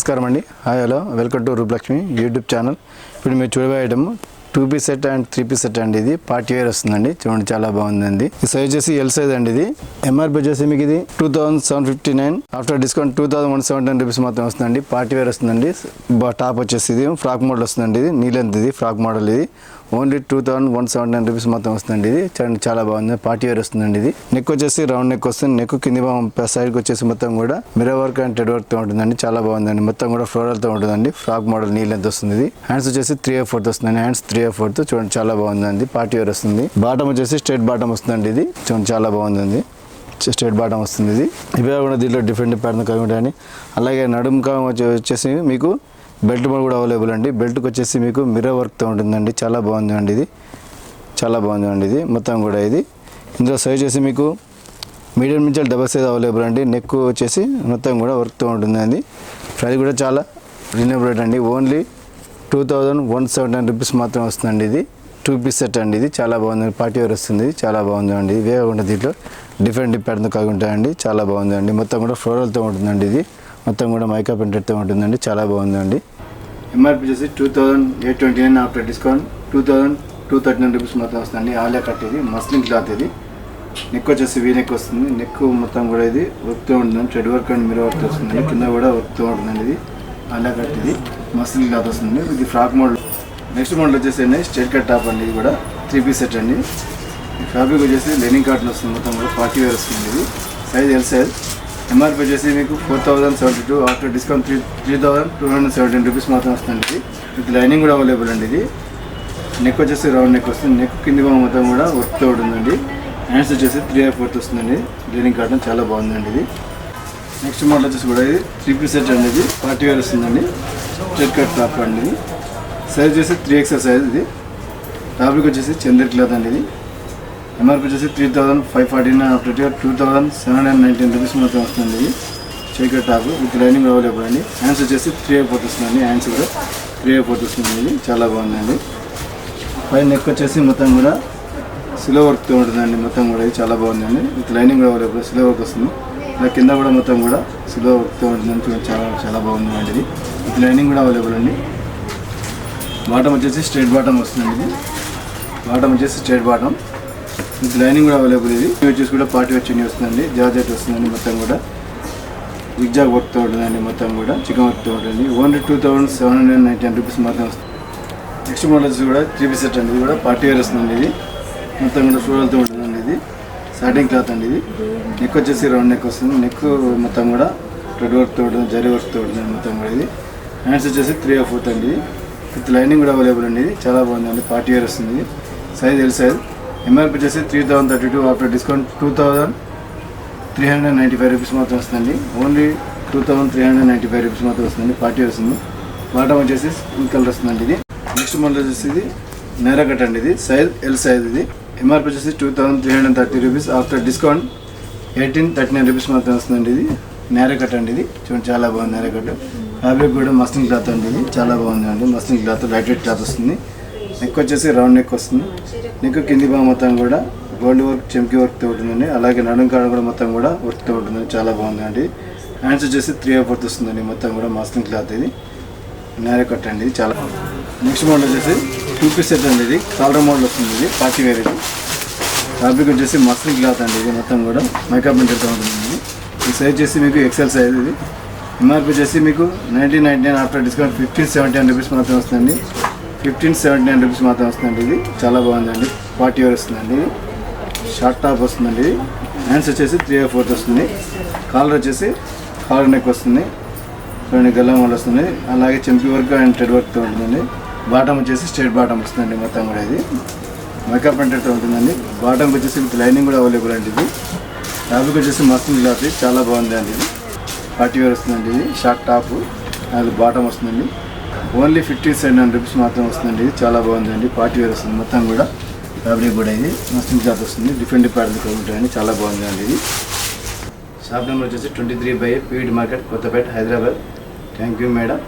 నమస్కారం అండి. Hi hello, welcome to Rupalakshmi YouTube channel. ఇప్పుడు మీరు చూడబోయే item 2 piece set and 3 piece set అండి. ఇది పార్టీ వేర్ వస్తుందండి. చూడండి, చాలా బాగుందండి. ఈ సైజ్ వచ్చేసి ఎల్ సైజ్ అండి. ఇది ఎంఆర్పీ వచ్చేసి మీకు ఇది 2759, ఆఫ్టర్ డిస్కౌంట్ 2179 రూపీస్ మాత్రం వస్తుందండి. పార్టీ వేర్ వస్తుందండి. టాప్ వచ్చేసి ఇది ఫ్రాక్ మోడల్ వస్తుందండి. ఇది నీ లెంత్, ఇది ఫ్రాక్ మోడల్. ఇది ఓన్లీ 2179 రూపీస్ మాత్రం వస్తుందండి. ఇది చూడండి, చాలా బాగుంది. పార్టీ వేర్ వస్తుందండి. ఇది నెక్ వచ్చేసి రౌండ్ నెక్ వస్తుంది. నెక్ కింది సైడ్కి వచ్చేసి మొత్తం కూడా mirror work and Ted work తో ఉంటుందండి. చాలా బాగుందండి. మొత్తం కూడా ఫ్లోరల్ తో ఉంటుందండి. ఫ్రాక్ మోడల్ నీ లెంత్ వస్తుంది. ఇది హ్యాండ్స్ వచ్చేసి 3/4 వస్తుందండి. హ్యాండ్స్ 3/4 చూడండి, చాలా బాగుందండి. పార్టీ వేర్ వస్తుంది. బాటమ్ వచ్చేసి స్ట్రైట్ బాటమ్ వస్తుందండి. ఇది చూడండి, చాలా బాగుందండి. స్ట్రైట్ బాటమ్ వస్తుంది. ఇది ఇవే కూడా దీంట్లో డిఫరెంట్ ప్యాటర్న్ కలిగి ఉంటాయని. అలాగే నడుము వచ్చేసి మీకు బెల్ట్ కూడా అవైలబుల్ అండి. బెల్ట్కి వచ్చేసి మీకు మిర్రర్ వర్క్తో ఉంటుందండి. చాలా బాగుందండి. ఇది చాలా బాగుందండి. ఇది మొత్తం కూడా ఇది ఇందులో సైజ్ వచ్చేసి మీకు మీడియం నుంచి డబల్ సైజ్ అవైలబుల్ అండి. నెక్ వచ్చేసి మొత్తం కూడా వర్క్తో ఉంటుందండి. ప్రైస్ కూడా చాలా రీజనబుల్ రేట్ అండి. ఓన్లీ 2179 రూపీస్ మాత్రం వస్తుందండి. ఇది 2 పీస్ సెట్ అండి. ఇది చాలా బాగుందండి. పార్టీ వేర్ వస్తుంది. చాలా బాగుందండి. ఇవే ఉంటుంది, దీంట్లో డిఫరెంట్ ప్యాటర్న్ కలిగి ఉంటాయండి. చాలా బాగుందండి. మొత్తం కూడా ఫ్లోరల్తో ఉంటుందండి. ఇది మొత్తం కూడా మైకా ప్రింటెడ్తో ఉంటుందండి. చాలా బాగుందండి. ఎంఆర్పీ వచ్చేసి 2829, ఆఫ్టర్ డిస్కౌంట్ 2239 రూపీస్ మొత్తం వస్తుందండి. ఆలియా కట్ ఇది మస్లిన్ క్లాత్. ఇది నెక్ వచ్చేసి వీ నెక్ వస్తుంది. నెక్ మొత్తం కూడా ఇది వర్క్తో ఉంటుందండి. Thread work and mirror work వస్తుందండి. కింద కూడా వర్క్తో ఉంటుందండి. ఇది ఆలియా కట్, ఇది మస్లిన్ క్లాత్ వస్తుంది. ఇది ఫ్రాక్ మోడల్. నెక్స్ట్ మోడల్ వచ్చేసి అండి స్ట్రైట్ కట్ టాప్ అండి. ఇది కూడా 3 పీస్ సెట్ అండి. ఫ్యాబ్రిక్ వచ్చేసి లెనిన్ కాటన్ వస్తుంది. మొత్తం కూడా పార్టీ వేర్ వస్తుంది. ఇది సైజ్ ఎల్ సైజ్. ఎంఆర్పీ వచ్చేసి మీకు 4072, ఆఫ్టర్ డిస్కౌంట్ 3217 రూపీస్ మాత్రం వస్తుంది. ఇది విత్ లైనింగ్ కూడా అవైలబుల్ అండి. ఇది నెక్ వచ్చేసి రౌండ్ నెక్ వస్తుంది. నెక్ కింది మొత్తం కూడా వర్క్తో ఉంటుందండి. హ్యాండ్స్ వచ్చేసి 3/4 వస్తుందండి. లెనిన్ కాటన్ చాలా బాగుందండి. ఇది నెక్స్ట్ మోడల్ వచ్చేసి కూడా ఇది 3 పీస్ సెట్ అండి. ఇది పార్టీ వేర్ వస్తుందండి. స్ట్రైట్ కట్ టాప్ అండి. ఇది సైజ్ వచ్చేసి 3XL సైజ్. ఇది ఫ్యాబ్రిక్ వచ్చేసి చందర్ క్లాత్ అండి. ఇది ఎంఆర్పీ వచ్చేసి 3549, ఆఫ్టర్ 2719 రూపీస్ మొత్తం వస్తుంది. ఇది straight top with lining available అండి. హ్యాండ్స్ వచ్చేసి 3/4 వస్తుందండి. హ్యాండ్స్ కూడా 3/4 వస్తుంది. ఇది చాలా బాగుందండి. పైన నెక్ వచ్చేసి మొత్తం కూడా సిల్వర్ వర్క్తో ఉంటుందండి. మొత్తం కూడా ఇది చాలా బాగుందండి. విత్ లైనింగ్ కూడా అవైలబుల్, సిల్వర్ వర్క్ వస్తుంది. ఇలా కింద కూడా మొత్తం కూడా సిల్వర్ వర్క్తో ఉంటుందని చూడండి, చాలా చాలా బాగుందండి. ఇది విత్ లైనింగ్ కూడా అవైలబుల్ అండి. బాటమ్ వచ్చేసి స్ట్రైట్ బాటమ్ వస్తుందండి. ఇది బాటమ్ వచ్చేసి స్ట్రైట్ బాటమ్ విత్ లైనింగ్ కూడా అవైలబుల్. ఇది వచ్చేసి కూడా పార్టీ వేర్ చున్నీ వస్తుందండి. జార్జెట్ వస్తుందండి. మొత్తం కూడా విగ్జాగ్ వర్క్తో ఉంటుందండి. మొత్తం కూడా చికెన్ వర్క్తో ఉంటుంది. ఓన్లీ 2790 రూపీస్ మాత్రం వస్తుంది. నెక్స్ట్ మోడల్ వచ్చి కూడా 3 పీస్ సెట్ అండి. ఇది కూడా పార్టీ వేర్ వస్తుందండి. ఇది మొత్తం కూడా ఫ్లోరల్తో ఉంటుందండి. ఇది సాటిన్ క్లాత్ అండి. ఇది నెక్ వచ్చేసి రౌండ్ నెక్ వస్తుంది. నెక్ మొత్తం కూడా రెడ్ వర్క్తో ఉంటుంది, జరీ వర్క్తో ఉంటుంది మొత్తం కూడా. ఇది హ్యాండ్స్ వచ్చేసి 3/4 అండి. విత్ లైనింగ్ కూడా అవైలబుల్ అండి. ఇది చాలా బాగుందండి. పార్టీ వేర్ వస్తుంది. Size L size. ఎంఆర్పీ వచ్చేసి 3032, ఆఫ్టర్ డిస్కౌంట్ 2395 రూపీస్ మాత్రం వస్తుందండి. ఓన్లీ 2395 రూపీస్ మాత్రం వస్తుందండి. పార్టీ వస్తుంది. బాటమ్ వచ్చేసి పింక్ కలర్ వస్తుందండి. ఇది నెక్స్ట్ మోడల్ వచ్చేసి ఇది నేరా కట్ అండి. ఇది సైజ్ ఎల్ సైజ్. ఇది ఎంఆర్పీ వచ్చేసి 2330 రూపీస్, ఆఫ్టర్ డిస్కౌంట్ 1839 రూపీస్ మాత్రం వస్తుందండి. ఇది నేరా కట్ అండి. ఇది చూడండి, చాలా బాగుంది. నేరా కట్ ఫ్యాబ్రిక్ కూడా మస్లిన్ క్లాత్ అండి. ఇది చాలా బాగుందండి. Muslin cloth, light weight cloth వస్తుంది. నెక్ వచ్చేసి రౌండ్ నెక్ వస్తుంది. నెక్ కింది భాగం మొత్తం కూడా గోల్డ్ వర్క్, చెంకి వర్క్తో ఉంటుందండి. అలాగే నడుం కాడ కూడా మొత్తం కూడా వర్క్తో ఉంటుందండి. చాలా బాగుందండి. హ్యాండ్స్ వచ్చేసి 3/4 వస్తుందండి. మొత్తం కూడా మస్లిన్ క్లాత్. ఇది నేర కట్ అండి. ఇది చాలా నెక్స్ట్ మోడల్ వచ్చేసి 2 పీస్ సెట్ అండి. ఇది కాలర్ మోడల్ వస్తుంది. ఇది పార్టీ వేర్. ఇది ఫ్యాబ్రిక్ వచ్చేసి మస్లిన్ క్లాత్ అండి. ఇది మొత్తం కూడా మేకప్ ప్రింటెడ్తో ఉంటుంది. ఈ సైజ్ వచ్చేసి మీకు ఎక్సెల్ సైజ్. ఇది ఎంఆర్పీ వచ్చేసి మీకు 1999, ఆఫ్టర్ డిస్కౌంట్ 1579 రూపీస్ మాత్రం వస్తుందండి. 1579 రూపీస్ మాత్రం వస్తుందండి. ఇది చాలా బాగుందండి. పార్టీ వేర్ వస్తుందండి. షార్ట్ టాప్ వస్తుందండి. హ్యాండ్స్ వచ్చేసి 3/4 వస్తుంది. కాలర్ వచ్చేసి కాలర్ నెక్ వస్తుంది. చూడండి, గల్లా మోడల్ వస్తుంది. అలాగే చెంపి వర్క్ అండ్ టెడ్ వర్క్తో ఉంటుందండి. బాటమ్ వచ్చేసి స్ట్రైట్ బాటమ్ వస్తుందండి. మొత్తం కూడా ఇది మేకప్ ప్రింటెడ్తో ఉంటుందండి. బాటమ్ వచ్చేసి విత్ లైనింగ్ కూడా అవైలబుల్ అండి. ఇది ఫ్యాబ్రిక్ వచ్చేసి మస్లిన్ క్లాత్. చాలా బాగుంది అండి. ఇది పార్టీ వేర్ వస్తుందండి. ఇది షార్ట్ టాప్, అది బాటమ్ వస్తుందండి. ఓన్లీ 1579 రూపీస్ మాత్రం వస్తుందండి. ఇది చాలా బాగుందండి. పార్టీ వేర్ వస్తుంది. మొత్తం కూడా ఫ్యాబ్రిక్ కూడా ఇది మస్లిన్ క్లాత్ వస్తుంది. డిఫరెంట్ ప్యాటర్న్ ఉంటాయండి. చాలా బాగుందండి. ఇది షాప్ నెంబర్ వచ్చేసి 23/8 PVT market, Kothapet, Hyderabad. Thank you madam.